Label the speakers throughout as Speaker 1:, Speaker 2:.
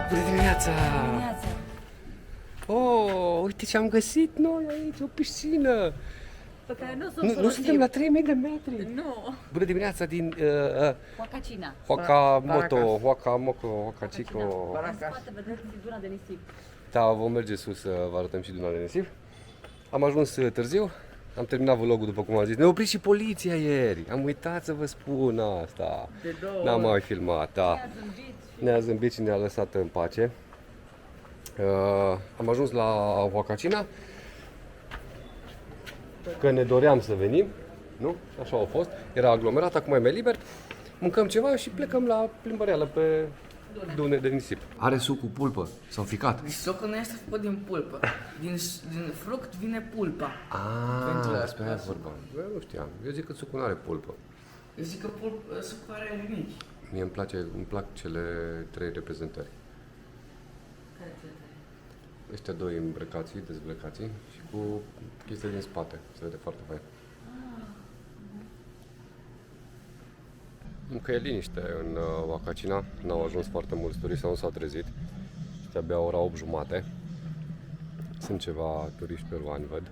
Speaker 1: Bună dimineața!
Speaker 2: Dimineața.
Speaker 1: Oh, uite ce am găsit noi aici, o piscină!
Speaker 2: Pe care nu o să o
Speaker 1: Nu
Speaker 2: folosim.
Speaker 1: suntem la 3000 de metri!
Speaker 2: Nu.
Speaker 1: Bună dimineața din
Speaker 2: Huacacina.
Speaker 1: Huacamoto, Huacachico.
Speaker 2: În spate vedeți duna de nisip.
Speaker 1: Da, vom merge sus să vă arătăm și Duna de Nisip. Am ajuns târziu, am terminat vlogul după cum am zis. Ne-a oprit și poliția ieri, am uitat să vă spun asta.
Speaker 2: De două
Speaker 1: N-am
Speaker 2: ori.
Speaker 1: mai filmat, da. Ne-a zâmbit și ne-a lăsat în pace. Am ajuns la Huacacina, că ne doream să venim, nu? Așa a fost, era aglomerat, acum e mai liber. Mâncăm ceva și plecăm la plimbăreală pe dune de nisip. Are suc cu pulpă sau ficat.
Speaker 3: Deci socul nu este făcut din pulpă. Din fruct vine pulpa.
Speaker 1: Ah, despre aia
Speaker 3: asta.
Speaker 1: vorba. Bă, nu știam. Eu zic că sucul nu are pulpă.
Speaker 3: Eu zic că socul are rinichi.
Speaker 1: Mie îmi plac cele trei reprezentări. Ăștia doi îmbrăcații, dezbrăcații și cu chestia din spate. Se vede foarte fain. Încă e liniște în Huacacina. N-au ajuns foarte mulți turiști sau nu s-au trezit. Este abia ora 8:30. Sunt ceva turiști peruani, văd.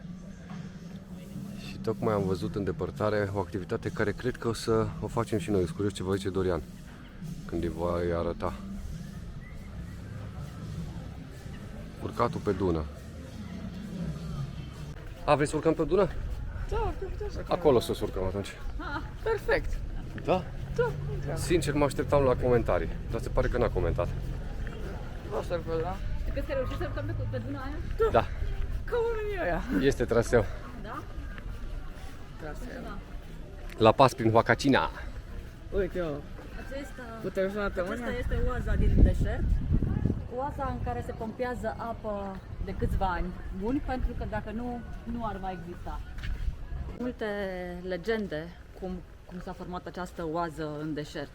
Speaker 1: Și tocmai am văzut în depărtare o activitate care cred că o să o facem și noi. Sunt curios ce va zice Dorian când îi va arăta. Urcatul pe dună. Vrei să urcăm pe dună?
Speaker 3: Da, putem să
Speaker 1: Acolo să urcăm atunci.
Speaker 3: perfect.
Speaker 1: Da?
Speaker 3: Da,
Speaker 1: Sincer, mă așteptam la comentarii, dar se pare că n-a comentat.
Speaker 3: o să vă da.
Speaker 2: Crezi că reușești să urcăm pe duna aia?
Speaker 1: Da,
Speaker 3: Ca oamenii ăia.
Speaker 1: este traseu.
Speaker 2: Da?
Speaker 1: La pas prin Huacacina.
Speaker 3: Uite, eu, putem suna pe
Speaker 2: Aceasta
Speaker 3: mâine?
Speaker 2: este oaza din deșert. Oaza în care se pompează apă de câțiva ani buni, pentru că dacă nu, nu ar mai exista. Multe legende cum s-a format această oază în deșert.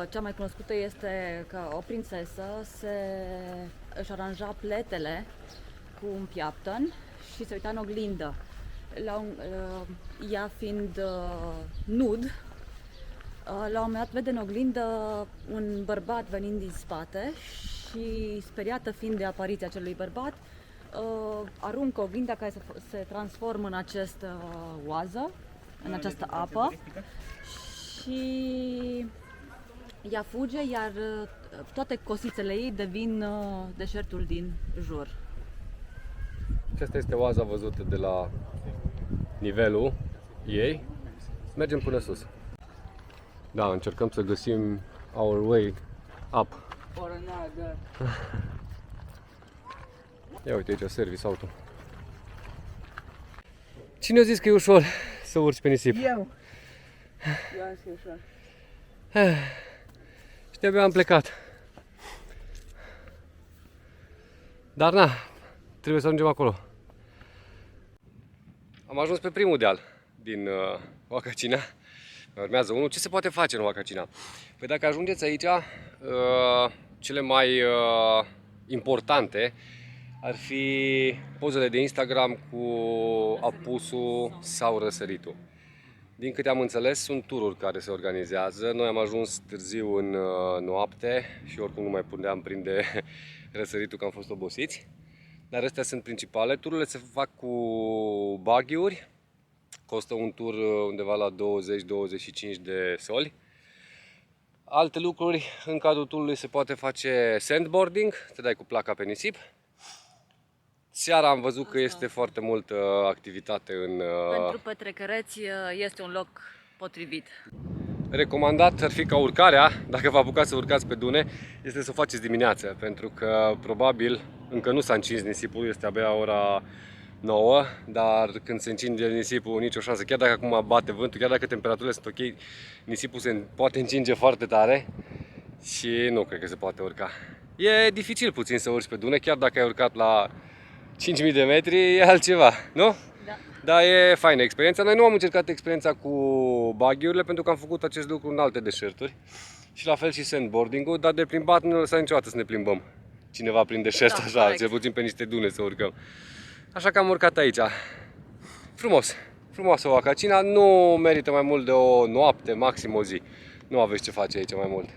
Speaker 2: Cea mai cunoscută este că o prințesă își aranja pletele cu un piaptăn și se uita în oglindă. Ea fiind nud, la un moment dat vede în oglindă un bărbat venind din spate și, speriată fiind de apariția acelui bărbat, aruncă oglinda care se transformă în această oază, în această apă, și ea fuge, iar toate cosițele ei devin deșertul din jur.
Speaker 1: Aceasta este oaza văzută de la nivelul ei. Mergem până sus. Da, încercăm să găsim our way up.
Speaker 3: Or another.
Speaker 1: Ia uite aici, service auto. Cine a zis că e ușor să urci pe nisip?
Speaker 3: Eu am zis ușor.
Speaker 1: Și de-abia am plecat. Dar na, trebuie să ajungem acolo. Am ajuns pe primul deal din Huacacina. Mai urmează unul. Ce se poate face în Huacacina? Păi dacă ajungeți aici, cele mai importante ar fi pozele de Instagram cu apusul sau răsăritul. Din câte am înțeles, sunt tururi care se organizează. Noi am ajuns târziu în noapte și oricum nu mai puteam prinde răsăritul, că am fost obosiți. Dar astea sunt principale. Tururile se fac cu buggy-uri. Costă un tur undeva la 20-25 de soli. Alte lucruri, în cadrul turului se poate face sandboarding, te dai cu placa pe nisip. Seara am văzut că este foarte multă activitate în...
Speaker 2: Pentru petrecăreți este un loc potrivit.
Speaker 1: Recomandat ar fi ca urcarea, dacă vă apucați să urcați pe dune, este să o faceți dimineața, pentru că probabil încă nu s-a încins nisipul, este abia ora 9, dar când se încinge nisipul, nicio șansă. Chiar dacă acum bate vântul, chiar dacă temperaturile sunt ok, nisipul se poate încinge foarte tare și nu cred că se poate urca. E dificil puțin să urci pe dune, chiar dacă ai urcat la 5000 de metri, e altceva, nu?
Speaker 2: Da.
Speaker 1: Dar e faină experiența. Noi nu am încercat experiența cu buggy-urile pentru că am făcut acest lucru în alte deșerturi și la fel și sandboarding-ul, dar de plimbat nu ne lăsa niciodată să ne plimbăm cineva prin deșert,
Speaker 2: Da,
Speaker 1: așa,
Speaker 2: corect.
Speaker 1: cel puțin pe niște dune să urcăm. Așa că am urcat aici. Frumos, frumoasă Huacacina, nu merită mai mult de o noapte, maxim o zi. Nu aveți ce face aici mai mult.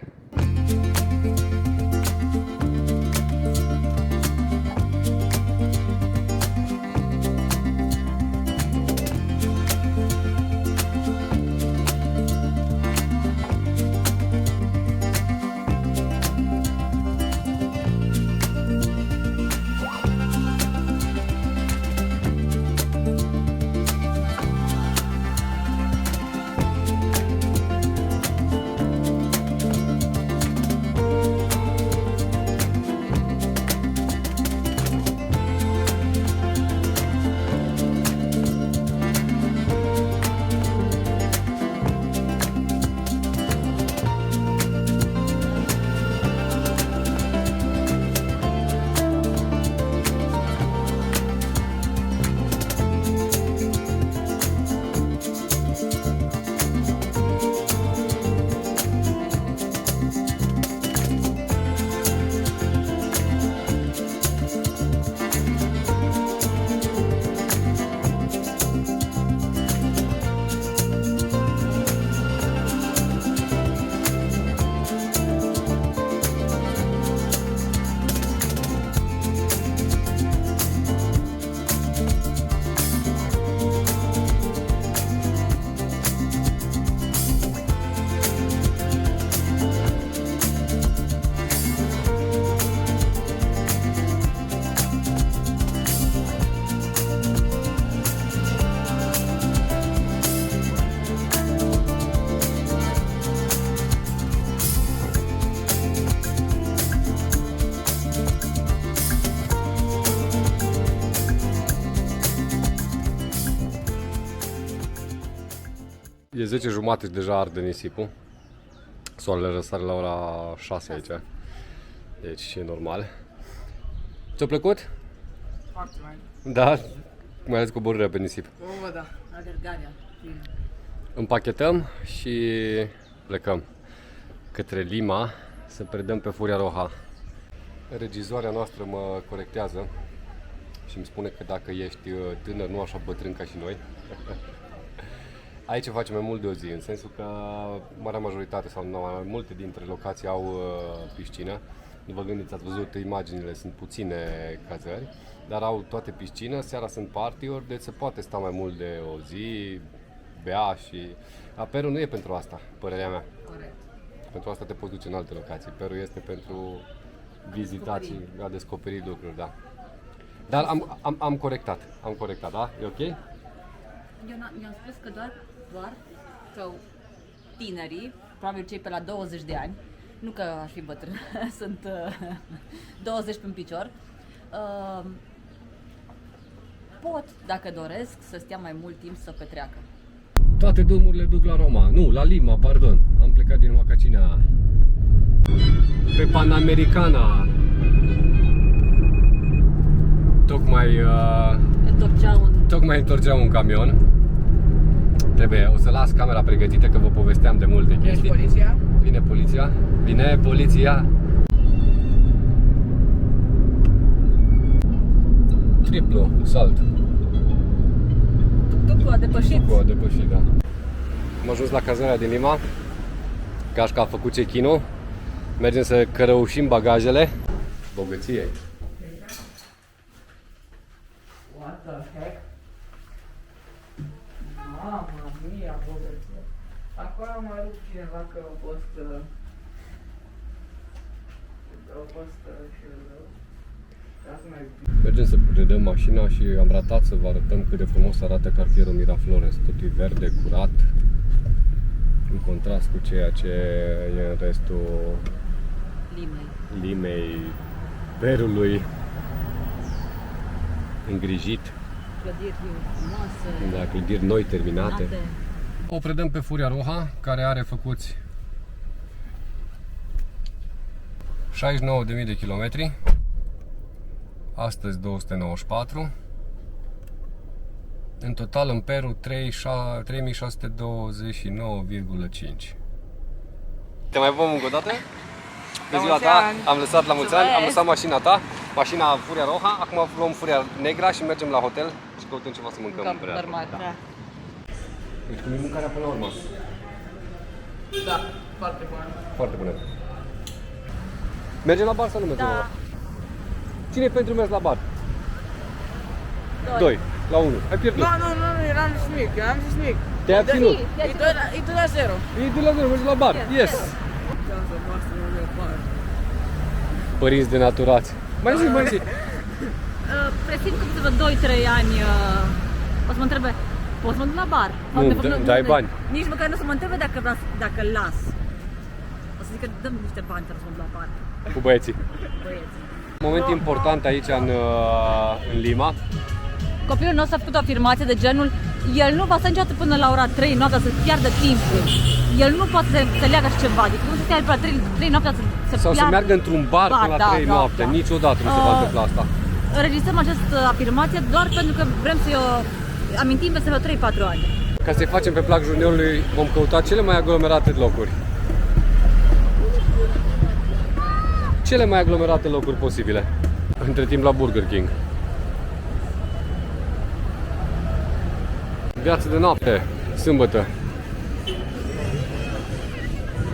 Speaker 1: E 10:30 și deja arde nisipul. Soarele răsare la ora 6 aici. Deci e normal. Ți-a plăcut?
Speaker 3: Foarte mai.
Speaker 1: Da? Mai ales coborârea pe nisip.
Speaker 3: O, da.
Speaker 2: Alergarea.
Speaker 1: Împachetăm și plecăm către Lima să predăm pe Furia Roja. Regizoarea noastră mă corectează și îmi spune că dacă ești tânăr, nu așa bătrân ca și noi. Aici facem mai mult de o zi, în sensul că marea majoritate sau mai multe dintre locații au piscină. Nu vă gândiți, ați văzut imaginile, sunt puține cazări, dar au toate piscină, seara sunt party-uri, deci se poate sta mai mult de o zi, bea și... Peru nu e pentru asta, părerea mea.
Speaker 2: Corect.
Speaker 1: Pentru asta te poți duce în alte locații. Peru este pentru vizitat și a descoperit lucruri, da. Dar am corectat, da? E ok?
Speaker 2: Eu am spus că doar că tinerii, probabil cei pe la 20 de ani, nu că aș fi bătrân, sunt 20 pe picior, pot, dacă doresc, să stea mai mult timp să petreacă.
Speaker 1: Toate drumurile duc la Roma, nu, la Lima, pardon. Am plecat din Huacacina pe Panamericana. Tocmai întorcea un camion. O să las camera pregătită că vă povesteam de multe chestii.
Speaker 3: Poliția?
Speaker 1: Vine poliția. Vine poliția. Triplu salt.
Speaker 2: Tucul a depășit.
Speaker 1: Tucul a depășit, da. Am ajuns la cazarea din Lima. Gașca a făcut check-in-ul. Mergem să cărăușim bagajele. Bogăție.
Speaker 3: What the heck? Mamma mia, bogăție. Acolo am mai rupt cineva că au fost
Speaker 1: Mergem să predăm mașina și am ratat să vă arătăm cât de frumos arată cartierul Miraflores. Totul e verde, curat, în contrast cu ceea ce e în restul Limei, Perului, îngrijit.
Speaker 2: Clădiri frumoase.
Speaker 1: Da, clădiri noi terminate. O predăm pe Furia Roja, care are făcuți 69.000 de kilometri. Astăzi 294. În total în Peru 3629,5. Te mai vom încă o dată? Pe ziua ta am lăsat la mulți ani, am lăsat mașina ta, mașina Furia Roja, acum luăm Furia Negra și mergem la hotel și căutăm ceva să mâncăm.
Speaker 2: Da.
Speaker 1: Deci cum e mâncarea până la urmă?
Speaker 3: Da, foarte bună.
Speaker 1: Foarte bună. Mergem la bar sau nu mergem la bar? Cine e pentru mers la bar? 2 la 1. Ai pierdut.
Speaker 3: Nu, eram zis nimic,
Speaker 1: Te-ai abținut.
Speaker 3: E 2 la 0.
Speaker 1: E 2 la 0, mergem la bar. Yes. Părinți denaturați. Mai zi.
Speaker 2: Presimt că câteva 2-3 ani o să mă întrebe, poți să mă duc la bar?
Speaker 1: Nu, dai bani.
Speaker 2: Nici măcar nu o să mă întrebe dacă las. O să zic că dăm niște bani să mă duc la bar.
Speaker 1: Cu băieții. Moment important aici în Lima.
Speaker 2: Copilul nostru a făcut o afirmație de genul: el nu va sta niciodată până la ora 3 noaptea să piardă timpul. El nu poate să leagă așa ceva, adică nu se stea la 3 noaptea să
Speaker 1: sau
Speaker 2: piardă.
Speaker 1: să meargă într-un bar până la 3 noaptea, niciodată nu se va întâmpla asta.
Speaker 2: Înregistrăm această afirmație doar pentru că vrem să-i amintim peste 3-4 ani.
Speaker 1: Ca să-i facem pe plac juniorului, vom căuta cele mai aglomerate locuri. Cele mai aglomerate locuri posibile. Între timp la Burger King. Viață de noapte, sâmbătă.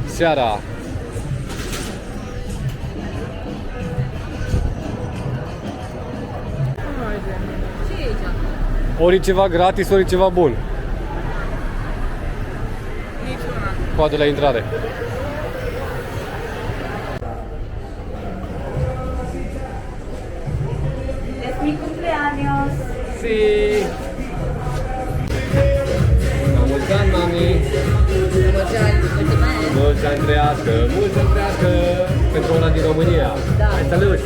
Speaker 1: Seara.
Speaker 2: Ce e aici?
Speaker 1: Ori e ceva gratis, ori e ceva bun.
Speaker 3: Niciuna.
Speaker 1: Coadă la intrare.
Speaker 2: Es mi cumpleaños.
Speaker 1: Sí. La mulți ani, mami. Mulți ani trăiască, mulți ani trăiască pentru una din România.
Speaker 2: Da.
Speaker 1: Hai, salut!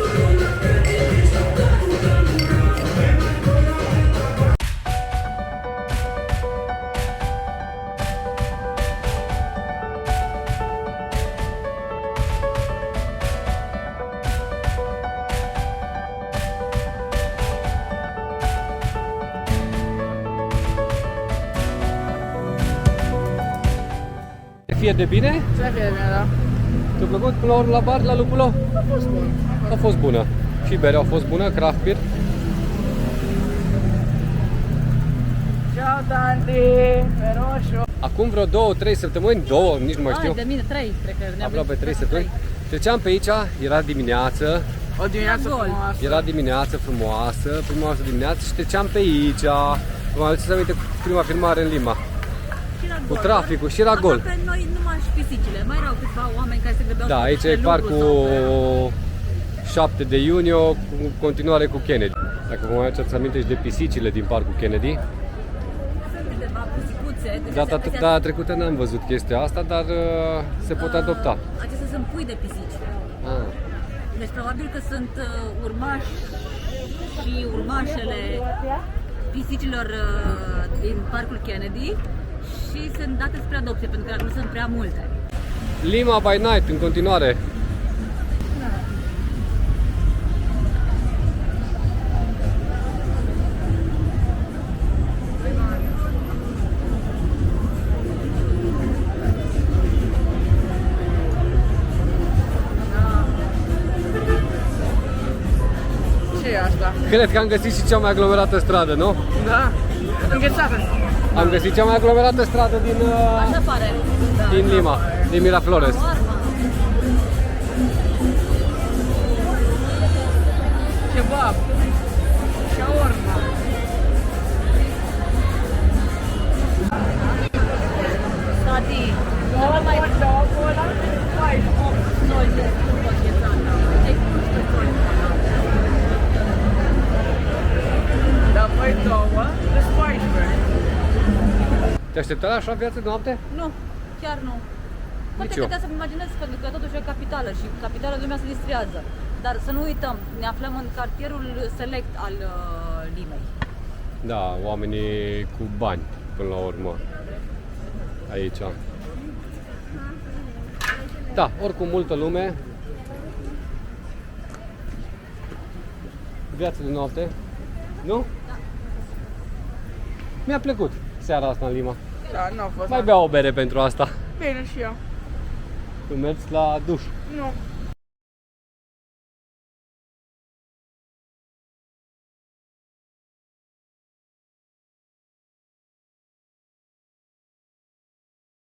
Speaker 1: fie de bine?
Speaker 3: Să fie bine, da.
Speaker 1: Te-a plăcut până la urmă la bar, la Lupulo?
Speaker 3: A fost bun.
Speaker 1: A fost bună. Și berea a fost bună, craft beer.
Speaker 3: Ciao, tanti! Pe roșu!
Speaker 1: Acum vreo 2-3 săptămâni, nici nu mai știu,
Speaker 2: de mine, 3, cred că ne-am
Speaker 1: aproape 3
Speaker 2: da,
Speaker 1: săptămâni, treceam pe aici, era dimineață,
Speaker 3: O dimineață
Speaker 2: Gol.
Speaker 3: frumoasă.
Speaker 1: era dimineață frumoasă, prima oară dimineață și treceam pe aici. Mă aduceți aminte cu prima filmare în Lima.
Speaker 2: Și era
Speaker 1: Cu
Speaker 2: gol.
Speaker 1: traficul și era gol.
Speaker 2: Aproape noi numai și pisicile. Mai erau câțiva oameni care se gândeau
Speaker 1: Da,
Speaker 2: să
Speaker 1: aici
Speaker 2: facă
Speaker 1: e
Speaker 2: lucru
Speaker 1: parcul 7 de iunie, cu continuare cu Kennedy. Dacă vă mai aduceți aminte și de pisicile din parcul Kennedy.
Speaker 2: Sunt câteva pisicuțe. Deci
Speaker 1: Data trecută n-am văzut chestia asta, dar se pot adopta.
Speaker 2: Acestea sunt pui de pisici.
Speaker 1: Ah.
Speaker 2: Deci probabil că sunt urmași și urmașele pisicilor din parcul Kennedy și sunt date spre adopție, pentru că nu sunt prea multe.
Speaker 1: Lima by night în continuare.
Speaker 3: Ce e asta?
Speaker 1: Cred că am găsit și cea mai aglomerată stradă, nu?
Speaker 3: Da? Înghețată.
Speaker 1: Am găsit cea mai aglomerată stradă
Speaker 2: Așa pare. Da.
Speaker 1: din Lima, din Miraflores.
Speaker 2: Arma.
Speaker 3: Kebab. Shawarma.
Speaker 2: Tati, nu mai noi de după ghețata. Ai pus pe
Speaker 3: Da, păi două. Deci 14.
Speaker 1: Te așteptai la așa viață de noapte?
Speaker 2: Nu, chiar nu. Poate
Speaker 1: Nici eu.
Speaker 2: putea să-mi imaginez, pentru că totuși e capitală și capitala lumea se distrează. Dar să nu uităm, ne aflăm în cartierul select al Limei.
Speaker 1: Da, oamenii cu bani, până la urmă. Aici. Da, oricum multă lume. Viață de noapte. Nu?
Speaker 2: Da.
Speaker 1: Mi-a plăcut seara asta în Lima.
Speaker 3: Da, nu a fost.
Speaker 1: Mai beau o bere pentru asta.
Speaker 3: Bine și eu.
Speaker 1: Tu mergi la duș.
Speaker 3: Nu.